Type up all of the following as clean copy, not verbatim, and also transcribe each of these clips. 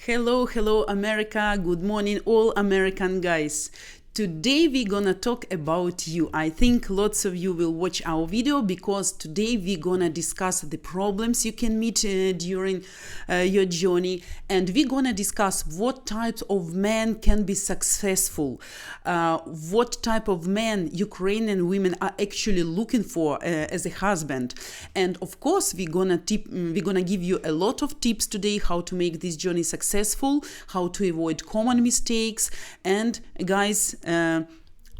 Hello, America. Good morning, all American guys. Today we're gonna talk about you. I think lots of you will watch our video because today we're gonna discuss the problems you can meet during your journey, and we're gonna discuss what types of men can be successful, what type of men Ukrainian women are actually looking for as a husband, and of course we're gonna give you a lot of tips today how to make this journey successful, how to avoid common mistakes, and guys.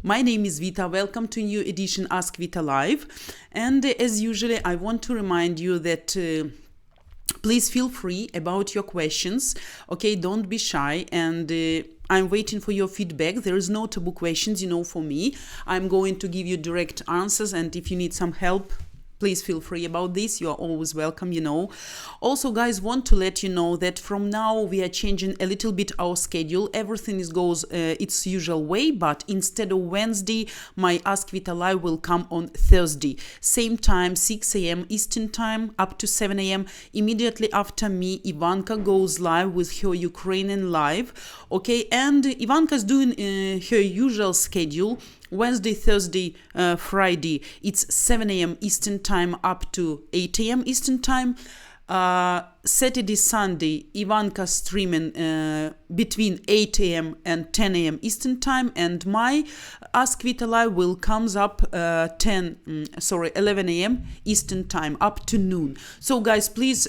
My name is Vita. Welcome to a new edition Ask Vita Live. And as usually, I want to remind you that please feel free about your questions. Okay, don't be shy. And I'm waiting for your feedback. There is no taboo questions, for me. I'm going to give you direct answers. And if you need some help, please feel free about this. You are always welcome, Also, guys, want to let you know that from now we are changing a little bit our schedule. Everything goes its usual way, but instead of Wednesday, my Ask Vita Live will come on Thursday. Same time, 6 a.m. Eastern time, up to 7 a.m. Immediately after me, Ivanka goes live with her Ukrainian live. Okay, and Ivanka's doing her usual schedule. Wednesday, Thursday, Friday, it's 7 a.m. Eastern time up to 8 a.m. Eastern time. Saturday, Sunday, Ivanka streaming between 8 a.m. and 10 a.m. Eastern time, and my Ask Vita Live will comes up 11 a.m. Eastern time up to noon. So guys, please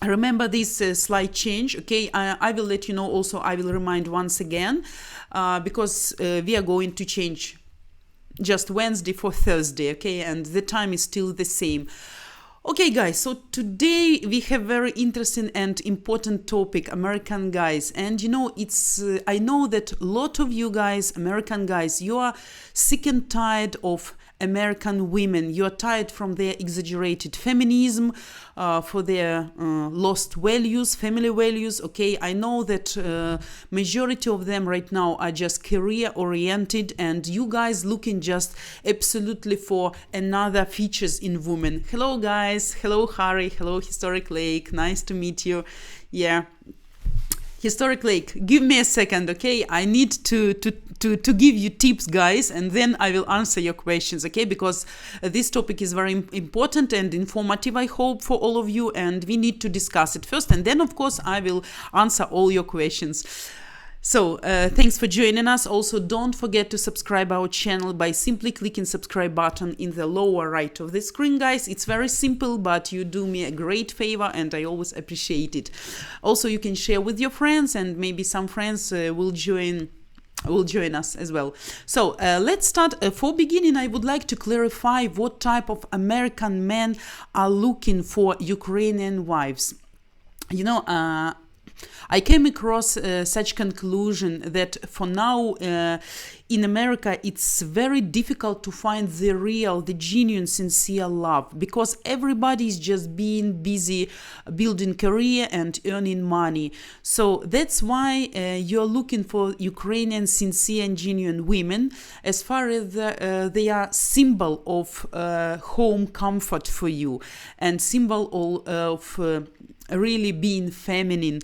remember this slight change, okay? I will let you know. Also, I will remind once again because we are going to change just Wednesday for Thursday, okay? And the time is still the same. Okay, guys, so today we have very interesting and important topic, American guys. And it's I know that a lot of you guys, American guys, you are sick and tired of American women. You're tired from their exaggerated feminism, for their lost values, family values. Okay, I know that majority of them right now are just career oriented, and you guys looking just absolutely for another features in women. Hello guys, hello Harry, hello Historic Lake, nice to meet you. Yeah. Historic Lake, give me a second, okay? I need to give you tips, guys, and then I will answer your questions, okay? Because this topic is very important and informative, I hope, for all of you, and we need to discuss it first, and then, of course, I will answer all your questions. So, thanks for joining us. Also, don't forget to subscribe our channel by simply clicking subscribe button in the lower right of the screen, guys. It's very simple, but you do me a great favor, and I always appreciate it. Also, you can share with your friends, and maybe some friends will join us as well. So let's start. For beginning, I would like to clarify what type of American men are looking for Ukrainian wives. I came across such conclusion that for now in America it's very difficult to find the genuine, sincere love, because everybody is just being busy building career and earning money. So that's why you're looking for Ukrainian sincere and genuine women, as far as they are symbol of home comfort for you and symbol of really being feminine.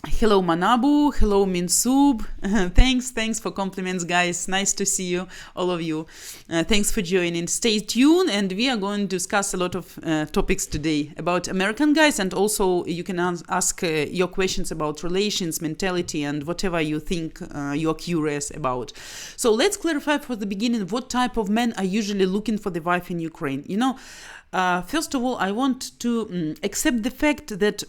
Hello Manabu, hello Minsub. Thanks for compliments, guys. Nice to see you, all of you. Thanks for joining. Stay tuned, and we are going to discuss a lot of topics today about American guys, and also you can ask your questions about relations, mentality, and whatever you think you're curious about. So let's clarify for the beginning what type of men are usually looking for the wife in Ukraine. First of all, I want to accept the fact that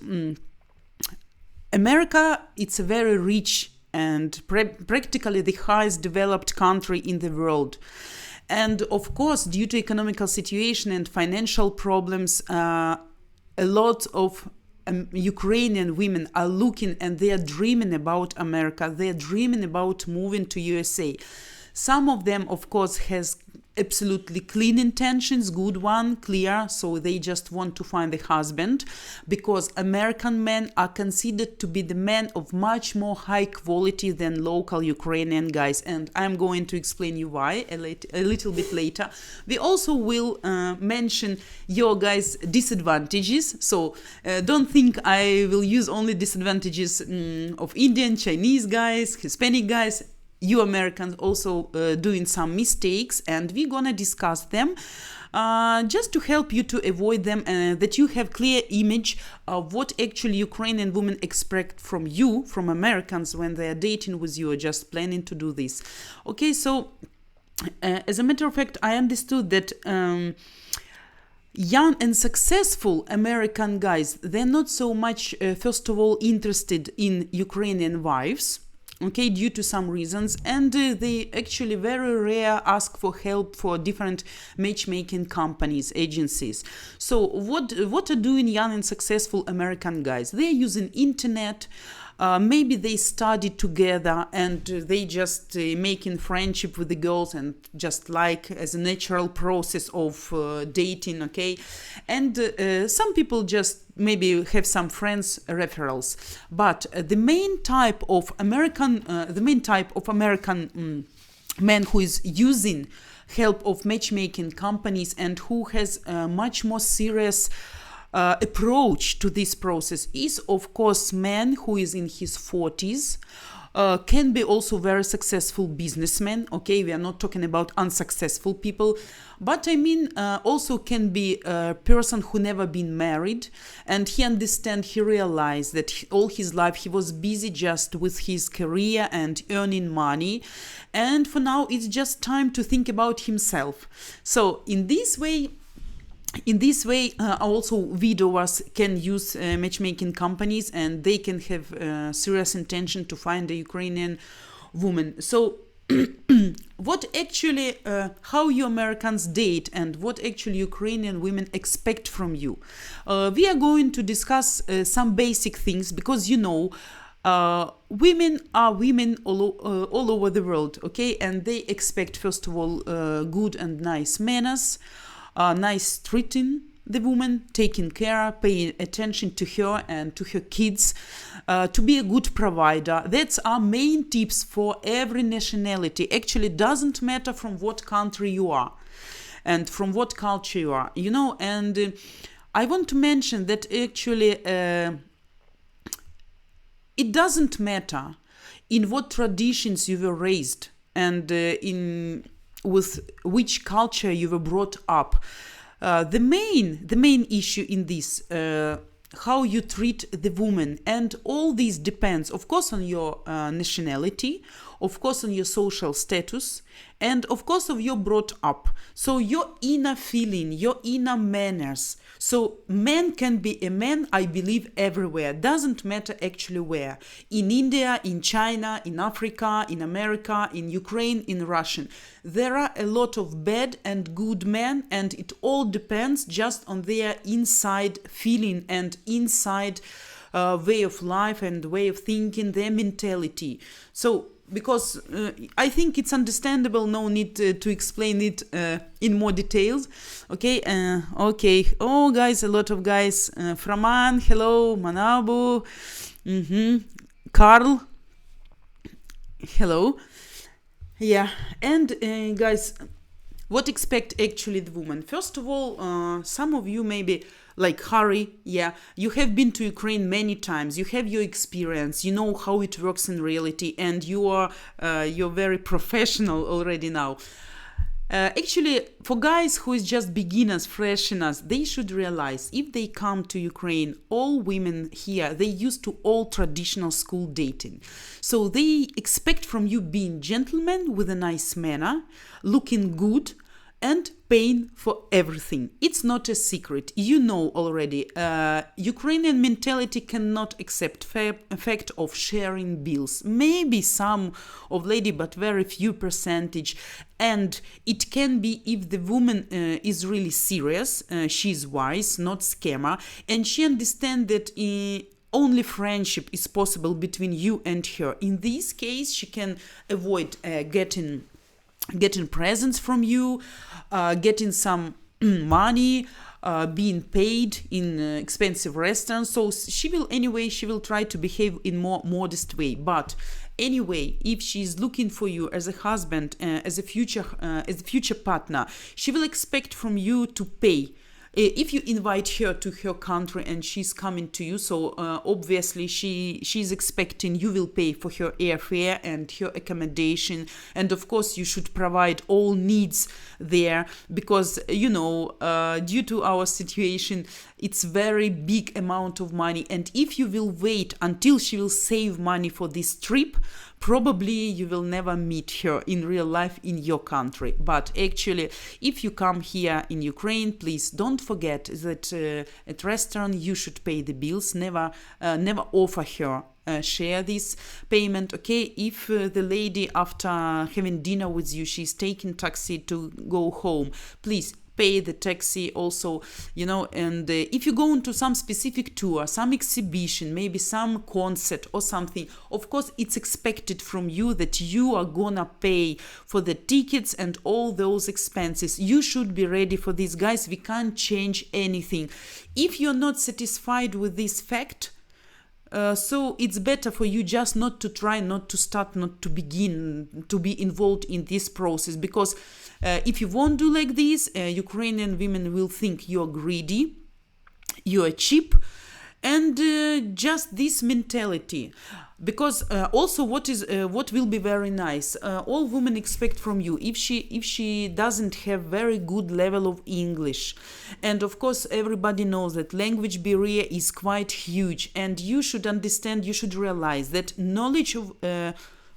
America, it's a very rich and practically the highest developed country in the world. And of course, due to economical situation and financial problems, a lot of Ukrainian women are looking and they are dreaming about America. They are dreaming about moving to USA. Some of them, of course, has absolutely clean intentions, good one, clear, so they just want to find a husband, because American men are considered to be the men of much more high quality than local Ukrainian guys, and I'm going to explain you why a little bit later. We also will mention your guys' disadvantages, so don't think I will use only disadvantages of Indian, Chinese guys, Hispanic guys. You Americans also doing some mistakes, and we're gonna discuss them just to help you to avoid them, that you have clear image of what actually Ukrainian women expect from you, from Americans, when they are dating with you or just planning to do this. Okay, so as a matter of fact, I understood that young and successful American guys, they're not so much, first of all, interested in Ukrainian wives, okay, due to some reasons, and they actually very rare ask for help for different matchmaking companies, agencies. So what are doing young and successful American guys? They're using internet. Maybe they studied together and they just making friendship with the girls, and just like as a natural process of dating, okay? And some people just maybe have some friends referrals. But the main type of American man who is using help of matchmaking companies and who has a much more serious approach to this process is, of course, man who is in his 40s, can be also very successful businessmen. Okay, we are not talking about unsuccessful people, but I mean also can be a person who never been married, and he realized that all his life he was busy just with his career and earning money, and for now it's just time to think about himself. So in this way, also widowers can use matchmaking companies, and they can have serious intention to find a Ukrainian woman. So what actually, how you Americans date and what actually Ukrainian women expect from you. We are going to discuss some basic things, because women are women all over the world, okay? And they expect, first of all, good and nice manners, nice treating the woman, taking care, paying attention to her and to her kids, to be a good provider. That's our main tips for every nationality. Actually, doesn't matter from what country you are and from what culture you are, and I want to mention that actually it doesn't matter in what traditions you were raised and with which culture you were brought up. The main issue in this, how you treat the woman, and all this depends, of course, on your nationality, of course, on your social status, and of course, of your brought up. So your inner feeling, your inner manners. So man can be a man, I believe, everywhere. Doesn't matter actually where. In India, in China, in Africa, in America, in Ukraine, in Russian. There are a lot of bad and good men, and it all depends just on their inside feeling and inside way of life and way of thinking, their mentality. So because I think it's understandable, no need to explain it in more details. Okay, oh guys, a lot of guys, Framan, hello, Manabu, Carl, hello. Yeah, and guys, what expect actually the woman? First of all, some of you maybe like Harry, you have been to Ukraine many times, you have your experience, you know how it works in reality, and you're very professional already now. Actually, for guys who is just beginners, fresheners, they should realize if they come to Ukraine, all women here, they used to all traditional school dating. So they expect from you being gentlemen with a nice manner, looking good, and paying for everything. It's not a secret. You know already, Ukrainian mentality cannot accept fact of sharing bills. Maybe some of lady, but very few percentage. And it can be if the woman is really serious, she's wise, not scammer, and she understands that only friendship is possible between you and her. In this case, she can avoid getting getting presents from you, getting some money, being paid in expensive restaurants. So she will try to behave in more modest way. But anyway, if she's looking for you as a husband, as a future partner, she will expect from you to pay. If you invite her to her country and she's coming to you, so obviously she's expecting you will pay for her airfare and her accommodation, and of course you should provide all needs there, because due to our situation it's very big amount of money, and if you will wait until she will save money for this trip, probably you will never meet her in real life in your country. But actually, if you come here in Ukraine, please don't forget that at restaurant you should pay the bills. Never offer her share this payment. Okay, if the lady after having dinner with you, she's taking taxi to go home, please pay the taxi also, and if you go into some specific tour, some exhibition, maybe some concert or something, of course it's expected from you that you are gonna pay for the tickets and all those expenses. You should be ready for this, guys. We can't change anything. If you're not satisfied with this fact, so it's better for you just not to try, not to start, not to begin to be involved in this process, because if you won't do like this, Ukrainian women will think you're greedy, you're cheap, and just this mentality. Because also what will be very nice, all women expect from you, if she doesn't have very good level of English, and of course everybody knows that language barrier is quite huge, and you should understand, you should realize that knowledge of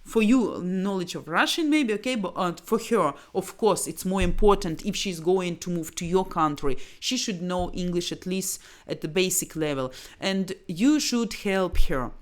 for you, knowledge of Russian maybe, okay, but for her, of course, it's more important. If she's going to move to your country, she should know English at least at the basic level, and you should help her.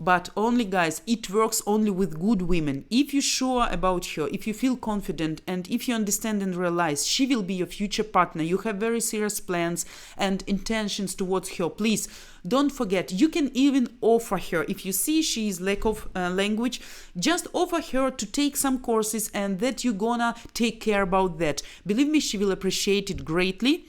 But only, guys, it works only with good women. If you're sure about her, if you feel confident, and if you understand and realize she will be your future partner, you have very serious plans and intentions towards her, please don't forget, you can even offer her, if you see she is lack of language, just offer her to take some courses, and that you're gonna take care about that. Believe me, she will appreciate it greatly.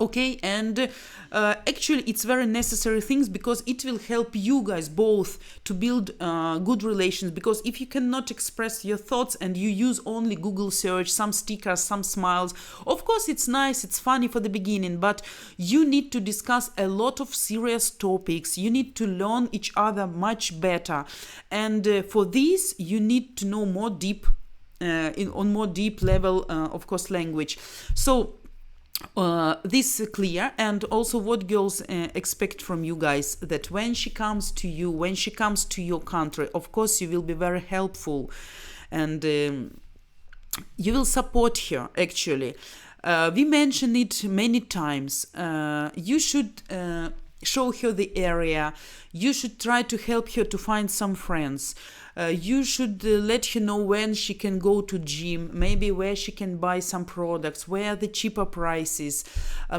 Okay, and actually it's very necessary things, because it will help you guys both to build good relations. Because if you cannot express your thoughts and you use only Google search, some stickers, some smiles, of course it's nice, it's funny for the beginning, but you need to discuss a lot of serious topics. You need to learn each other much better, and for this you need to know more deep on more deep level, of course, language. So this is clear. And also what girls expect from you guys, that when she comes to you, when she comes to your country, of course you will be very helpful, and you will support her. Actually, we mentioned it many times. You should show her the area. You should try to help her to find some friends. You should let her know when she can go to gym, maybe where she can buy some products, where are the cheaper prices,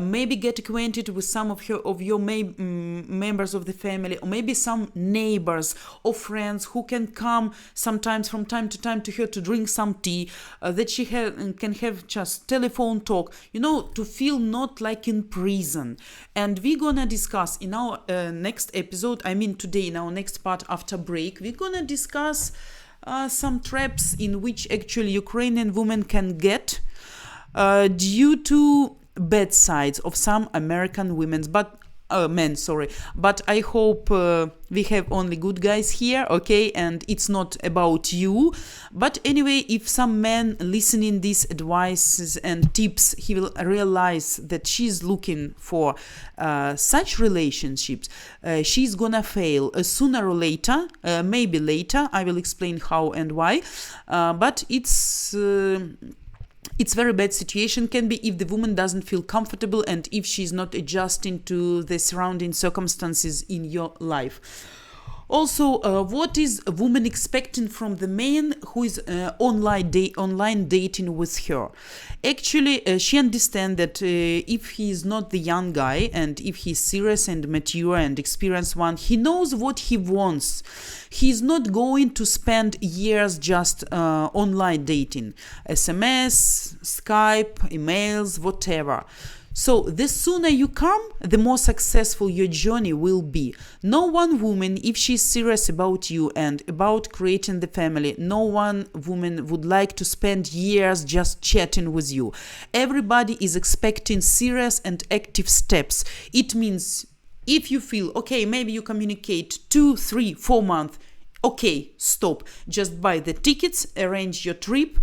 maybe get acquainted with some of your members of the family, or maybe some neighbors or friends who can come sometimes from time to time to her to drink some tea, that she can have just telephone talk, to feel not like in prison. And we're gonna discuss in our next episode, today in our next part after break, we're gonna discuss some traps in which actually Ukrainian women can get due to bad sides of some American women, men, sorry. But I hope we have only good guys here, okay, and it's not about you. But anyway, if some man listening these advices and tips, he will realize that she's looking for such relationships, she's gonna fail sooner or later, maybe later. I will explain how and why, but it's very bad situation can be if the woman doesn't feel comfortable and if she's not adjusting to the surrounding circumstances in your life. Also, what is a woman expecting from the man who is online dating with her? Actually, she understands that if he is not the young guy, and if he's serious and mature and experienced one, he knows what he wants. He's not going to spend years just online dating, SMS, Skype, emails, whatever. So the sooner you come, the more successful your journey will be. No one woman, if she's serious about you and about creating the family, no one woman would like to spend years just chatting with you. Everybody is expecting serious and active steps. It means if you feel, okay, maybe you communicate 2, 3, 4 months, okay, stop. Just buy the tickets, arrange your trip,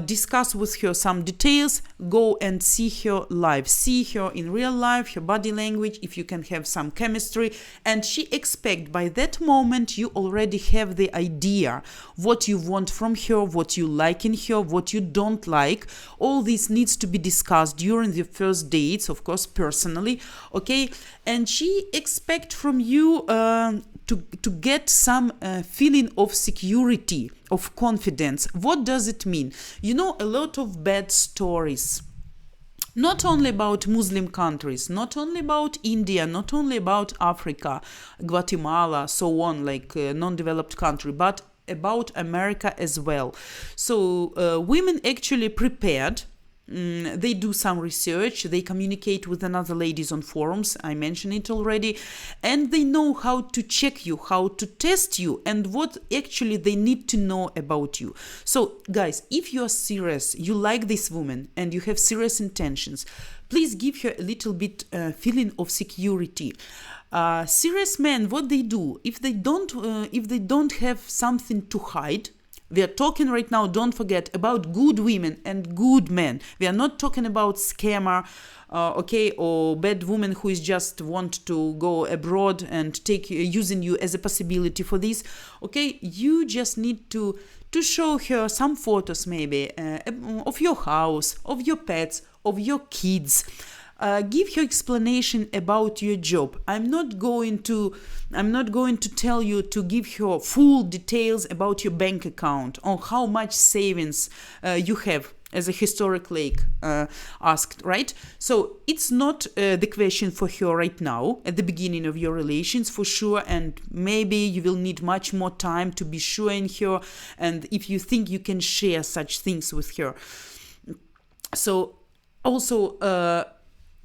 discuss with her some details, go and see her live, see her in real life, her body language, if you can have some chemistry, and she expect by that moment you already have the idea what you want from her, what you like in her, what you don't like. All this needs to be discussed during the first dates, of course, personally, okay? And she expect from you to get some feeling of security, of confidence. What does it mean? You know, a lot of bad stories, not only about Muslim countries, not only about India, not only about Africa, Guatemala, so on, like non-developed country, but about America as well. So women actually prepared. They do some research, they communicate with another ladies on forums, I mentioned it already, and they know how to check you, how to test you, and what actually they need to know about you. So guys, if you are serious, you like this woman, and you have serious intentions, please give her a little bit feeling of security. Serious men, what they do, if they don't have something to hide. We are talking right now, don't forget, about good women and good men. We are not talking about scammer, okay, or bad woman who is just want to go abroad and using you as a possibility for this. Okay, you just need to show her some photos maybe of your house, of your pets, of your kids. Give her explanation about your job. I'm not going to tell you to give her full details about your bank account or how much savings you have, as a historic lake asked, right? So it's not the question for her right now, at the beginning of your relations for sure, and maybe you will need much more time to be sure in her, and if you think you can share such things with her. So also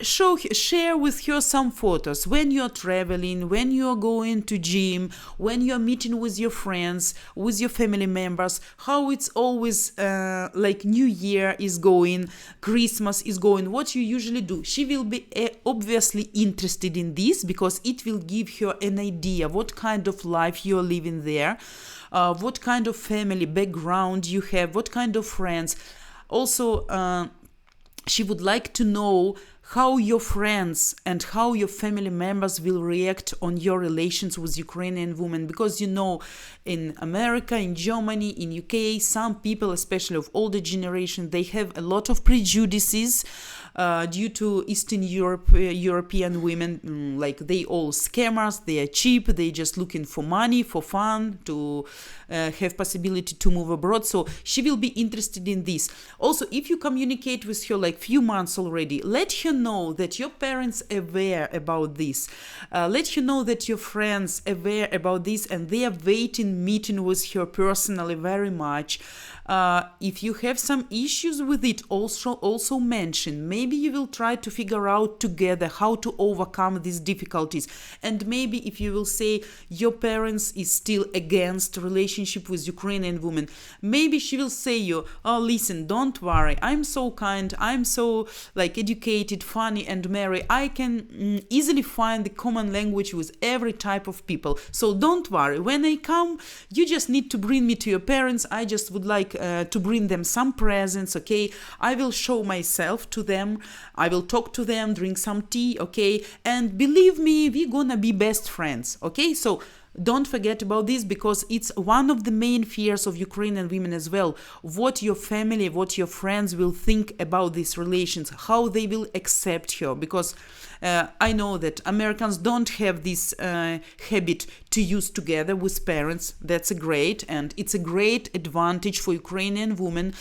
share with her some photos when you're traveling, when you're going to gym, when you're meeting with your friends, with your family members, how it's always like New Year is going, Christmas is going, what you usually do. She will be obviously interested in this, because it will give her an idea what kind of life you're living there, what kind of family background you have, what kind of friends. Also, she would like to know how your friends and how your family members will react on your relations with Ukrainian women, because you know, in America, in Germany, in UK, some people, especially of older generation, they have a lot of prejudices due to Eastern European women, like they all scammers, they are cheap, they just looking for money, for fun, to have possibility to move abroad. So she will be interested in this. Also, if you communicate with her like few months already, let her know that your parents are aware about this. Let her know that your friends are aware about this, and they are waiting meeting with her personally very much. If you have some issues with it, also mention. Maybe you will try to figure out together how to overcome these difficulties. And maybe if you will say your parents is still against relationship with Ukrainian women, maybe she will say you, oh, listen, don't worry, I'm so kind, I'm so like educated, funny and merry, I can easily find the common language with every type of people. So don't worry, when I come, you just need to bring me to your parents. I just would like to bring them some presents, okay? I will show myself to them, I will talk to them, drink some tea, okay? And believe me, we're gonna be best friends, okay? So don't forget about this, because it's one of the main fears of Ukrainian women as well. What your family, what your friends will think about these relations, how they will accept her. Because I know that Americans don't have this habit to use together with parents. That's a great, and it's a great advantage for Ukrainian women,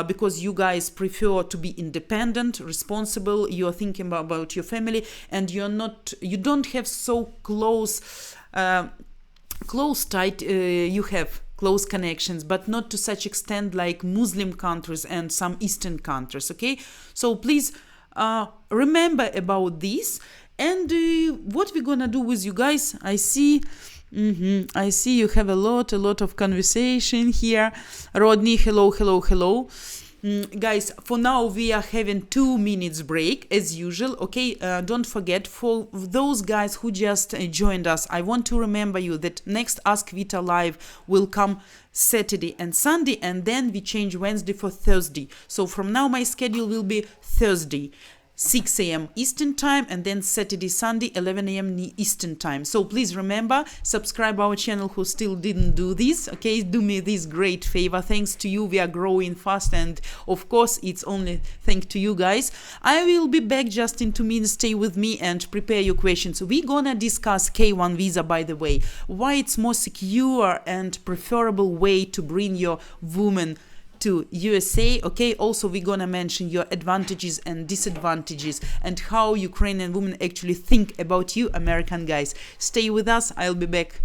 because you guys prefer to be independent, responsible. You are thinking about your family, and you don't have so close tight, you have close connections, but not to such extent like Muslim countries and some Eastern countries. Okay, so please remember about this. And what we're gonna do with you guys, I see you have a lot of conversation here. Rodney, hello. Guys, for now we are having 2 minutes break as usual. Okay, don't forget, for those guys who just joined us, I want to remember you that next Ask Vita live will come Saturday and Sunday, and then we change Wednesday for Thursday. So from now my schedule will be Thursday 6 a.m. Eastern time, and then Saturday, Sunday, 11 a.m. Eastern time. So please remember, subscribe our channel who still didn't do this. Okay, do me this great favor. Thanks to you, we are growing fast, and of course, it's only thanks to you guys. I will be back just in 2 minutes. Stay with me and prepare your questions. We're gonna discuss K1 visa, by the way, why it's more secure and preferable way to bring your woman to USA. Okay, also we're gonna mention your advantages and disadvantages and how Ukrainian women actually think about you, American guys. Stay with us, I'll be back.